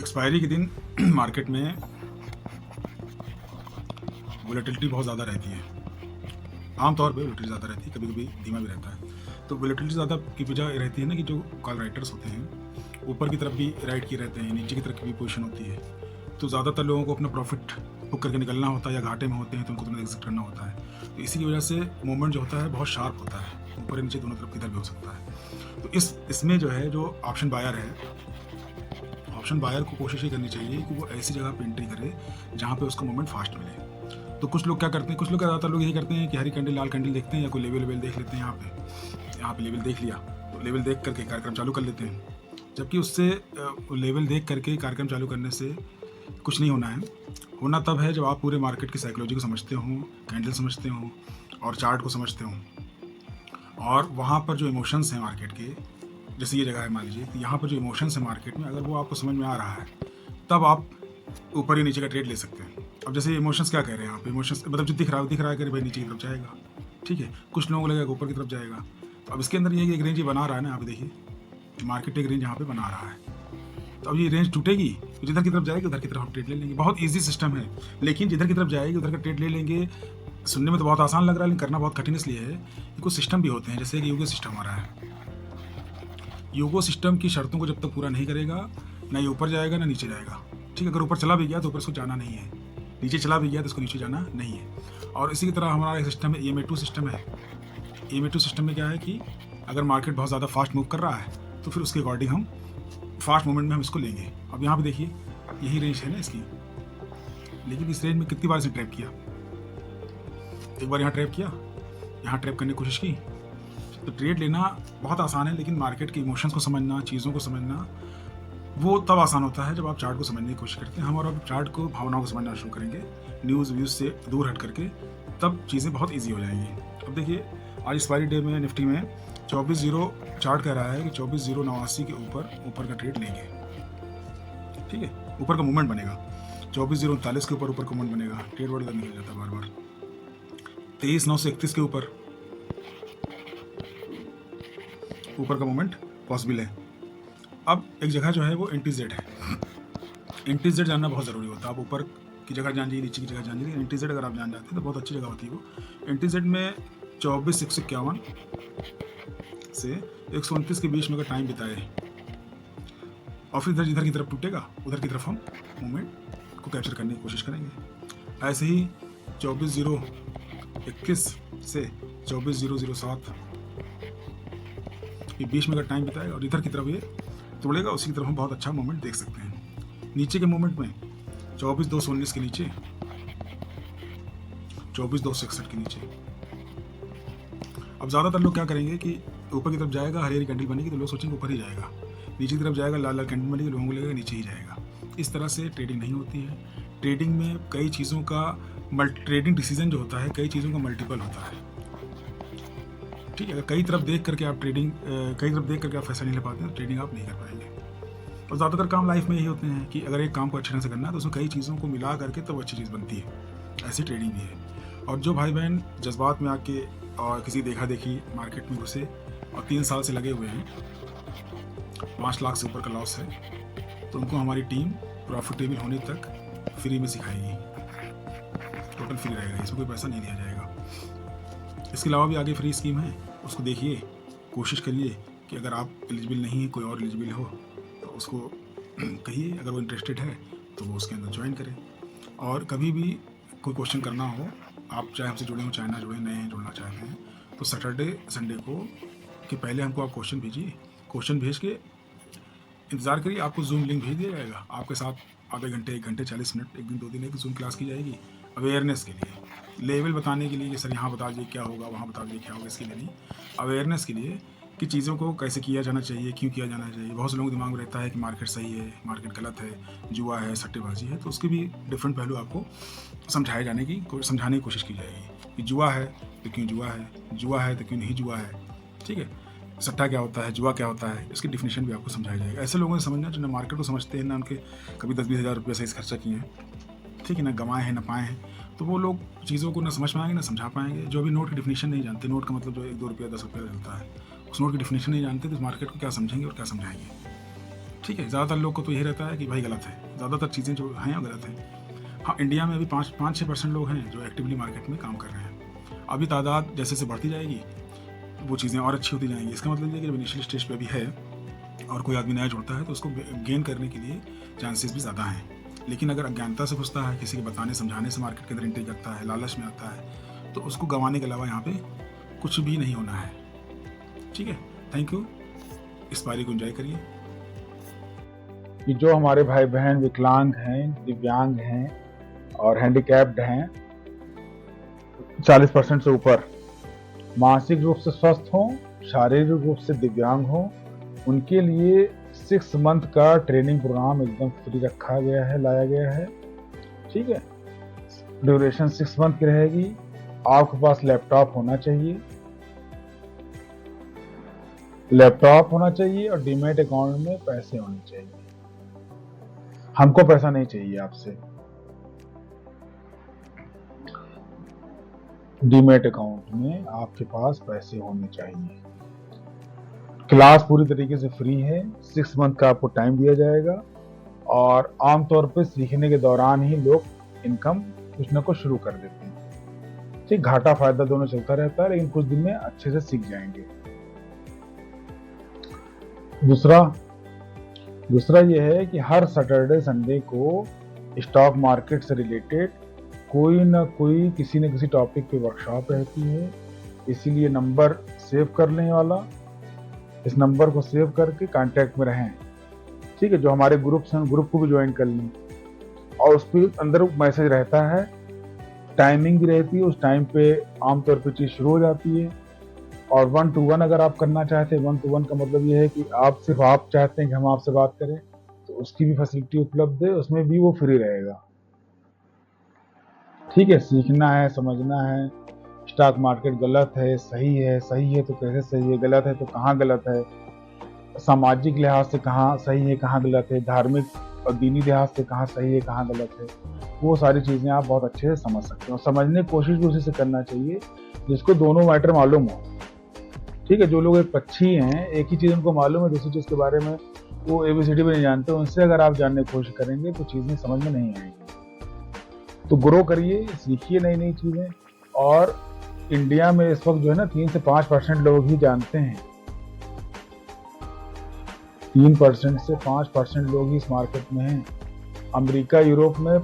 Expiry के दिन market में वोलेटिलिटी बहुत ज़्यादा रहती है। आमतौर पे वोलेटिलिटी ज़्यादा रहती है, कभी-कभी धीमा भी रहता है। तो वोलेटिलिटी ज़्यादा की वजह रहती है ना कि जो कॉल राइटर्स होते हैं, ऊपर की तरफ भी राइट किए रहते हैं, नीचे की तरफ की भी पोजीशन होती है। तो ज़्यादातर लोगों को अपना प्रॉफिट बुक करके निकलना होता है या घाटे में होते हैं तो उनको तुरंत एग्ज़िट करना होता है। तो इसी की वजह से मूवमेंट जो होता है बहुत शार्प होता है, ऊपर या नीचे दोनों तरफ किधर भी हो सकता है। तो इसमें जो है जो ऑप्शन बायर है, ऑप्शन बायर को कोशिश ये करनी चाहिए कि वो ऐसी जगह पे एंट्री करे जहाँ पे उसको मूवमेंट फास्ट मिले। तो कुछ लोग क्या करते हैं, कुछ लोग ज़्यादातर लोग यही करते हैं कि हरी कैंडल लाल कैंडल देखते हैं या कोई लेवल देख लेते हैं। यहाँ पे लेवल देख लिया तो लेवल देख करके कार्यक्रम चालू कर लेते हैं, जबकि उससे लेवल देख करके कार्यक्रम चालू करने से कुछ नहीं होना है। होना तब है जब आप पूरे मार्केट की साइकोलॉजी को समझते हो, कैंडल समझते हो और चार्ट को समझते हो, और वहाँ पर जो इमोशंस हैं मार्केट के, जैसे ये जगह है मान लीजिए, तो यहाँ पर जो इमोशंस है मार्केट में अगर वो आपको समझ में आ रहा है तब आप ऊपर या नीचे का ट्रेड ले सकते हैं। अब जैसे इमोशंस क्या कह रहे हैं यहाँ पे, इमोशंस मतलब जो दिख रहा है कि भाई नीचे की तरफ जाएगा, ठीक है, कुछ लोगों को लगेगा ऊपर की तरफ जाएगा। तो अब इसके अंदर ये एक रेंज ये बना रहा है ना, यहाँ पे देखिए मार्केट एक रेंज यहाँ पे बना रहा है। तो अब ये रेंज टूटेगी तो जिधर की तरफ जाएगी उधर की तरफ हम ट्रेड ले लेंगे। बहुत ईजी सिस्टम है, लेकिन जिधर की तरफ जाएगी उधर का ट्रेड ले लेंगे। सुनने में तो बहुत आसान लग रहा है लेकिन करना बहुत कठिन इसलिए है कि कुछ सिस्टम भी होते हैं, जैसे कि यूगो सिस्टम आ रहा है। यूगो सिस्टम की शर्तों को जब तक पूरा नहीं करेगा, ना ये ऊपर जाएगा ना नीचे जाएगा। ठीक है, अगर ऊपर चला भी गया तो ऊपर उसको जाना नहीं है, नीचे चला भी गया तो उसको नीचे जाना नहीं है। और इसी की तरह हमारा एक सिस्टम है, EMA2 सिस्टम है। EMA2 सिस्टम में क्या है कि अगर मार्केट बहुत ज़्यादा फास्ट मूव कर रहा है तो फिर उसके अकॉर्डिंग हम फास्ट मूवमेंट में हम इसको लेंगे। अब यहाँ पे देखिए यही रेंज है ना इसकी, लेकिन इस रेंज में कितनी बार इसे ट्रैप किया, एक बार यहाँ ट्रैप किया, यहाँ ट्रैप करने की कोशिश की। तो ट्रेड लेना बहुत आसान है, लेकिन मार्केट के इमोशंस को समझना, चीज़ों को समझना, वो तब आसान होता है जब आप चार्ट को समझने की कोशिश करते हैं। हम और अब चार्ट को, भावनाओं को समझना शुरू करेंगे, न्यूज़ व्यूज़ से दूर हट करके, तब चीज़ें बहुत ईजी हो जाएंगी। अब देखिए आज एक्सपायरी डे में निफ्टी में 24.0 चार्ट कह रहा है कि 24.089 के ऊपर का ट्रेड लेंगे। ठीक है, ऊपर का मूवमेंट बनेगा, 24.039 के ऊपर का मूवमेंट बनेगा। ट्रेड वर्ड निकल जाता है बार बार। 23.931 के ऊपर का मूवमेंट पॉसिबल है। अब एक जगह जो है वो NTZ है। NTZ जानना बहुत ज़रूरी होता है। आप ऊपर की जगह जान जाइए, नीचे की जगह जान जाइए, NTZ अगर आप जान जाते हैं तो बहुत अच्छी जगह होती है वो। NTZ में 24,151 से 129 के बीच में अगर टाइम बिताए और फिर इधर जिधर की तरफ टूटेगा उधर की तरफ हम मूवमेंट को कैप्चर करने की कोशिश करेंगे। ऐसे ही 24,021 से 24,007 के बीच में अगर टाइम बिताएगा और इधर की तरफ ये तोड़ेगा, उसी की तरफ हम बहुत अच्छा मूवमेंट देख सकते हैं। नीचे के मूवमेंट में 24,219 के नीचे, 24,261 के नीचे। अब ज़्यादातर लोग क्या करेंगे कि ऊपर की तरफ जाएगा, हरी हरी कैंडल बनेगी तो लोग सोचेंगे ऊपर ही जाएगा, नीचे की तरफ जाएगा, लाल लाल कैंडल बनेगी, लोगों को लगेगा नीचे ही जाएगा। इस तरह से ट्रेडिंग नहीं होती है। ट्रेडिंग में कई चीज़ों का ट्रेडिंग डिसीजन जो होता है, कई चीज़ों का मल्टीपल होता है। ठीक है, अगर कई तरफ देख करके आप फैसला नहीं ले पाते तो ट्रेडिंग आप नहीं कर पाएंगे। और ज़्यादातर काम लाइफ में यही होते हैं कि अगर एक काम को अच्छे ढंग से करना है तो उसमें कई चीज़ों को मिला करके तब अच्छी चीज़ बनती है। ऐसी ट्रेडिंग भी है। और जो भाई बहन जज्बात में आके और किसी देखा देखी मार्केट में घुसे और 3 साल से लगे हुए हैं, 5 लाख से ऊपर का लॉस है, तो उनको हमारी टीम प्रॉफिटेबल होने तक फ्री में सिखाएगी। टोटल फ्री रहेगा, इसमें कोई पैसा नहीं दिया जाएगा। इसके अलावा भी आगे फ्री स्कीम है, उसको देखिए, कोशिश करिए कि अगर आप एलिजिबल नहीं है, कोई और एलिजिबल हो तो उसको कहिए, अगर वो इंटरेस्टेड है तो वो उसके अंदर ज्वाइन करें। और कभी भी कोई क्वेश्चन करना हो, आप चाहे हमसे जुड़े हो चाहे ना जुड़े, नए जुड़ना चाहते हैं तो सैटरडे संडे को कि पहले हमको आप क्वेश्चन भेजिए, क्वेश्चन भेज के इंतज़ार करिए, आपको जूम लिंक भेज दिया जाएगा। आपके साथ आधे घंटे, 1 घंटे 40 मिनट, एक दिन 2 दिन एक जूम क्लास की जाएगी अवेयरनेस के लिए, लेवल बताने के लिए कि सर यहाँ बता दीजिए क्या होगा, वहाँ बता दीजिए क्या होगा, इसके लिए नहीं, अवेयरनेस के लिए कि चीज़ों को कैसे किया जाना चाहिए, क्यों किया जाना चाहिए। बहुत से लोगों के दिमाग में रहता है कि मार्केट सही है, मार्केट गलत है, जुआ है, सट्टेबाजी है, तो उसके भी डिफरेंट पहलू आपको समझाने की कोशिश की जाएगी कि जुआ है तो क्यों जुआ है, जुआ है तो क्यों नहीं जुआ है। ठीक है, सट्टा क्या होता है, जुआ क्या होता है, इसकी डिफिनेशन भी आपको समझाया जाएगा। ऐसे लोगों से समझना जो ना मार्केट को समझते हैं, ना उनके कभी 10-20 हज़ार रुपये सही खर्चा किए हैं, ठीक है, ना कमाए हैं ना पाए हैं, तो वो लोग चीज़ों को ना समझ पाएंगे ना समझा पाएंगे। जो भी नोट की डिफिनेशन नहीं जानते, नोट का मतलब जो 1-2 रुपया 10 रुपया चलता है, उस नोट की डिफिनेशन नहीं जानते तो मार्केट को क्या समझेंगे और क्या समझाएंगे। ठीक है, ज़्यादातर लोग को तो यही रहता है कि भाई गलत है, ज़्यादातर चीज़ें जो हैं वो गलत हैं। हाँ, इंडिया में अभी 5-6% लोग हैं जो एक्टिवली मार्केट में काम कर रहे हैं। अभी तादाद जैसे जैसे बढ़ती जाएगी वो चीज़ें और अच्छी होती जाएंगी। इसका मतलब ये है कि जब इनिशियल स्टेज पे भी है और कोई आदमी नया जुड़ता है तो उसको गेन करने के लिए चांसेस भी ज़्यादा हैं। लेकिन अगर अज्ञानता से घुसता है, किसी के बताने समझाने से मार्केट के अंदर एंट्री करता है, लालच में आता है, तो उसको गंवाने के अलावा यहाँ पे कुछ भी नहीं होना है। ठीक है, थैंक यू। इस पारी को एंजॉय करिए। कि जो हमारे भाई बहन विकलांग हैं, दिव्यांग हैं और हैंडीकैप्ड हैं, 40% से ऊपर, मानसिक रूप से स्वस्थ हों, शारीरिक रूप से दिव्यांग हों, उनके लिए 6 मंथ का ट्रेनिंग प्रोग्राम एकदम फ्री रखा गया है, लाया गया है। ठीक है, ड्यूरेशन 6 मंथ की रहेगी। आपके पास लैपटॉप होना चाहिए, और डीमैट अकाउंट में पैसे होने चाहिए। हमको पैसा नहीं चाहिए आपसे, डीमैट अकाउंट में आपके पास पैसे होने चाहिए। क्लास पूरी तरीके से फ्री है, 6 मंथ का आपको टाइम दिया जाएगा और आमतौर पे सीखने के दौरान ही लोग इनकम कुछ ना कुछ शुरू कर देते हैं। ठीक, घाटा फायदा दोनों चलता रहता है, लेकिन कुछ दिन में अच्छे से सीख जाएंगे। दूसरा ये है कि हर सैटरडे संडे को स्टॉक मार्केट से रिलेटेड कोई ना कोई किसी न किसी टॉपिक पे वर्कशॉप रहती है। इसीलिए नंबर सेव कर लें वाला, इस नंबर को सेव करके कांटेक्ट में रहें। ठीक है, जो हमारे ग्रुप्स हैं ग्रुप को भी ज्वाइन कर लें और उस पर अंदर मैसेज रहता है, टाइमिंग भी रहती है, उस टाइम पे आमतौर पे चीज़ शुरू हो जाती है। और 1-to-1 अगर आप करना चाहते हैं, 1-to-1 का मतलब ये है कि सिर्फ आप चाहते हैं कि हम आपसे बात करें, तो उसकी भी फैसिलिटी उपलब्ध है, उसमें भी वो फ्री रहेगा। ठीक है, सीखना है, समझना है, स्टॉक मार्केट गलत है, सही है तो कैसे सही है, गलत है तो कहाँ गलत है, सामाजिक लिहाज से कहाँ सही है कहाँ गलत है, धार्मिक और दीनी लिहाज से कहाँ सही है कहाँ गलत है, वो सारी चीज़ें आप बहुत अच्छे से समझ सकते हो। समझने की कोशिश भी उसी से करना चाहिए जिसको दोनों मैटर मालूम हो। ठीक है, जो लोग एक पक्षी हैं, एक ही चीज़ उनको मालूम है, दूसरी चीज़ के बारे में वो ABCD भी नहीं जानते, उनसे अगर आप जानने की कोशिश करेंगे तो चीज़ें समझ में नहीं आएंगी। तो ग्रो करिए, सीखिए नई नई चीज़ें। और इंडिया में इस वक्त जो है ना 3 से 5% लोग ही जानते हैं, 3% से 5% लोग ही इस मार्केट में हैं। अमेरिका, यूरोप में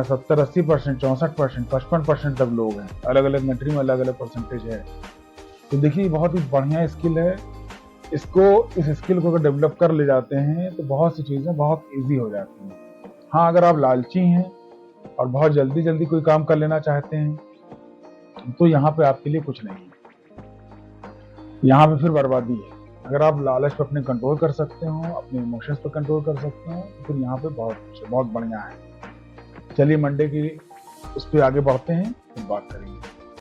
70-80%, 64%, 55% तक लोग हैं। अलग अलग कंट्री में अलग अलग परसेंटेज है। तो देखिए, बहुत ही बढ़िया स्किल है। इस स्किल को अगर डेवलप कर ले जाते हैं तो बहुत सी चीज़ें बहुत ईजी हो जाती हैं। हाँ, अगर आप लालची हैं और बहुत जल्दी कोई काम कर लेना चाहते हैं तो यहाँ पे आपके लिए कुछ नहीं है, यहाँ पे फिर बर्बादी है। अगर आप लालच पर अपने कंट्रोल कर सकते हो, अपने इमोशंस पर कंट्रोल कर सकते हो, तो फिर यहाँ पे बहुत बढ़िया है। चलिए, मंडे की उस पर आगे बढ़ते हैं, फिर बात करेंगे।